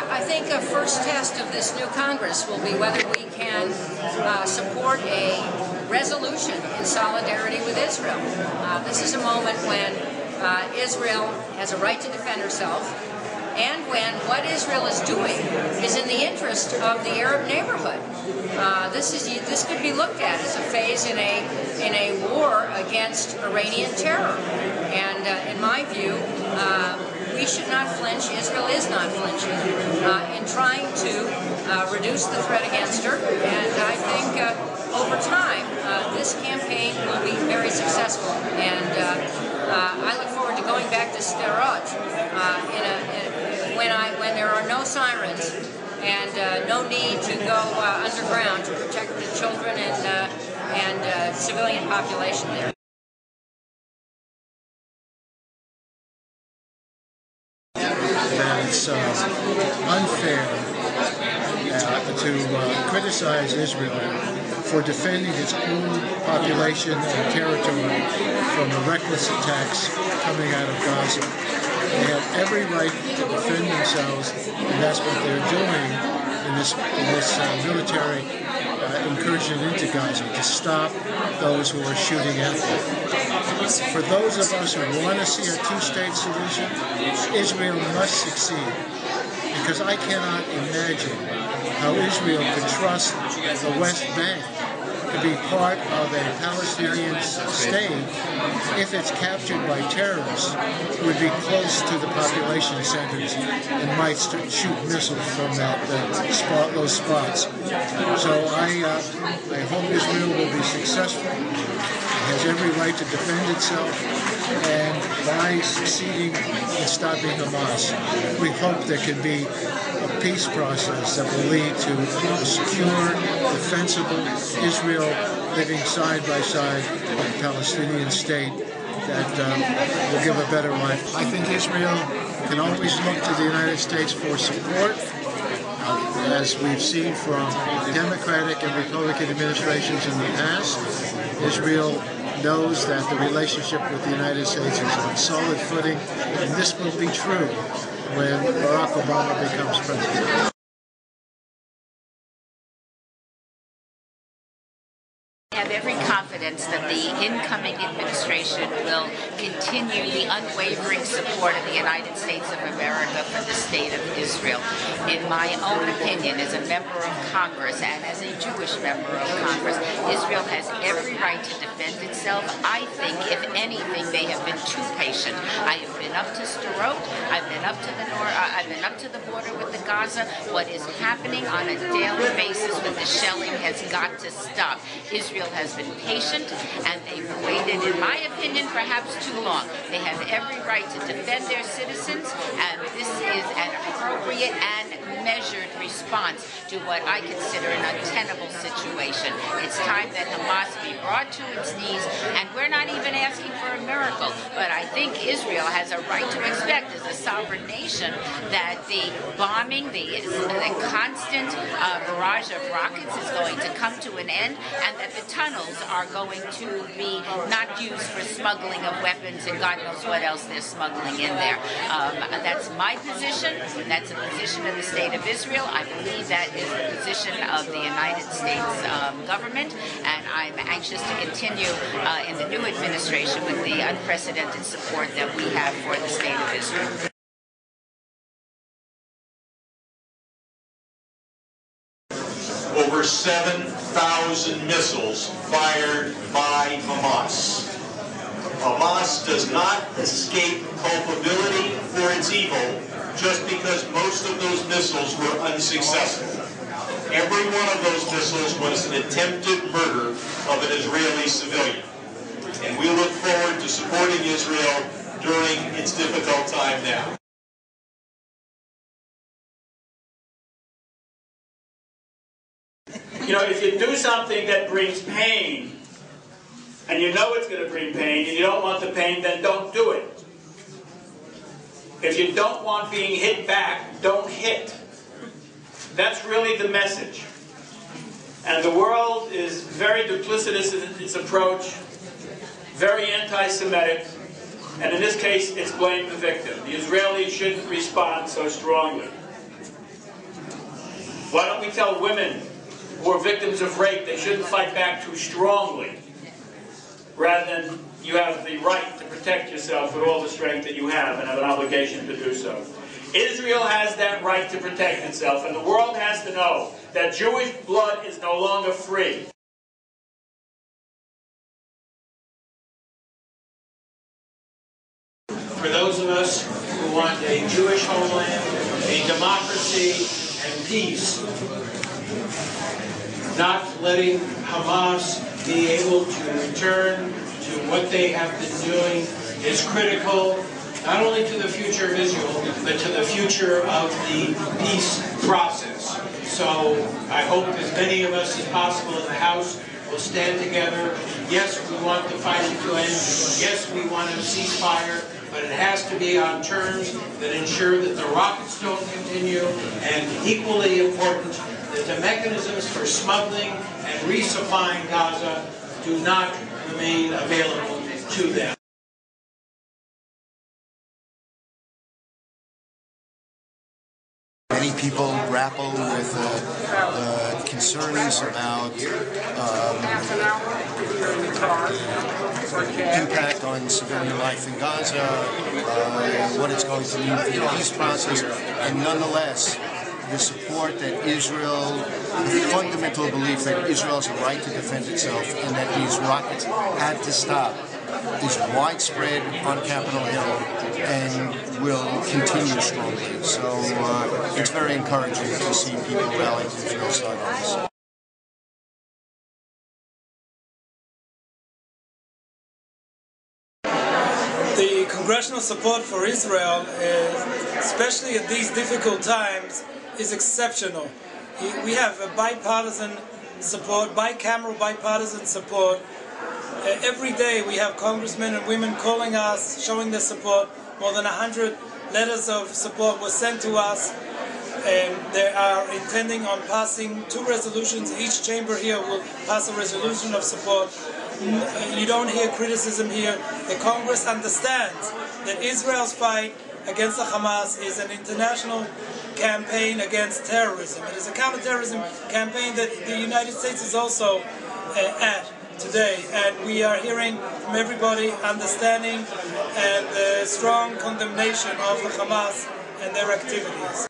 I think a first test of this new Congress will be whether we can support a resolution in solidarity with Israel. This is a moment when Israel has a right to defend herself, and when what Israel is doing is in the interest of the Arab neighborhood. This could be looked at as a phase in a war against Iranian terror. And in my view, we should not flinch. Israel is not flinching in trying to reduce the threat against her. And I think over time, this campaign will be very successful. And I look forward to going back to Sderot when there are no sirens and no need to go underground to protect the children and civilian population there. That it's unfair to criticize Israel for defending its own population and territory from the reckless attacks coming out of Gaza. They have every right to defend themselves, and that's what they're doing in this military incursion into Gaza, to stop those who are shooting at them. For those of us who want to see a two-state solution, Israel must succeed, because I cannot imagine how Israel could trust the West Bank to be part of a Palestinian state if it's captured by terrorists who would be close to the population centers and might shoot missiles from those spots. So I hope Israel will be successful. It has every right to defend itself, and by succeeding in stopping Hamas, we hope there can be a peace process that will lead to a secure, defensible Israel living side by side with a Palestinian state that will give a better life. I think Israel can always look to the United States for support, as we've seen from Democratic and Republican administrations in the past. Israel knows that the relationship with the United States is on solid footing, and this will be true when Barack Obama becomes president. I have every confidence that the incoming administration will continue the unwavering support of the United States of America for the state of Israel. In my own opinion, as a member of Congress and as a Jewish member of Congress, Israel has every right to defend itself. I think, if anything, they have been too patient. I have been up to Sderot. I've been up to the north. I've been up to the border with the Gaza. What is happening on a daily basis with the shelling has got to stop. Israel has been patient, and they've waited, in my opinion, perhaps too long. They have every right to defend their citizens, and this is an appropriate and measured response to what I consider an untenable situation. It's time that Hamas be brought to its knees, and we're not even asking for a miracle, but I think Israel has a right to expect, as a sovereign nation, that the bombing, the constant barrage of rockets is going to come to an end, and that the tunnels are going to be not used for smuggling of weapons and God knows what else they're smuggling in there. That's my position. That's the position of the state of Israel. I believe that is the position of the United States government, and I'm anxious to continue in the new administration with the unprecedented support that we have for the state of Israel. Over 7,000 missiles fired by Hamas. Hamas does not escape culpability for its evil just because most of those missiles were unsuccessful. Every one of those missiles was an attempted murder of an Israeli civilian. And we look forward to supporting Israel during its difficult time now. You know, if you do something that brings pain, and you know it's going to bring pain, and you don't want the pain, then don't do it. If you don't want being hit back, don't hit. That's really the message. And the world is very duplicitous in its approach, very anti-Semitic, and in this case, it's blame the victim. The Israelis shouldn't respond so strongly. Why don't we tell women who are victims of rape they shouldn't fight back too strongly, rather than you have the right to protect yourself with all the strength that you have and have an obligation to do so. Israel has that right to protect itself, and the world has to know that Jewish blood is no longer free. For those of us who want a Jewish homeland, a democracy, and peace, not letting Hamas be able to return to what they have been doing is critical, not only to the future of Israel, but to the future of the peace process. So I hope as many of us as possible in the House will stand together. Yes, we want the fighting to end. Yes, we want a ceasefire, but it has to be on terms that ensure that the rockets don't continue, and equally important, that the mechanisms for smuggling and resupplying Gaza do not remain available to them. Many people grapple with concerns about impact on civilian life in Gaza, what it's going to mean for the peace process, and nonetheless, the support that Israel, the fundamental belief that Israel has a right to defend itself and that these rockets had to stop, is widespread on Capitol Hill and will continue strongly. So it's very encouraging to see people rally to Israel's side on this. The congressional support for Israel, especially at these difficult times, is exceptional. We have a bipartisan support, bicameral bipartisan support. Every day we have congressmen and women calling us, showing their support. More than 100 letters of support were sent to us, and they are intending on passing 2 resolutions. Each chamber here will pass a resolution of support. You don't hear criticism here. The Congress understands that Israel's fight against the Hamas is an international campaign against terrorism. It is a counterterrorism campaign that the United States is also at today, and we are hearing from everybody understanding and strong condemnation of the Hamas and their activities.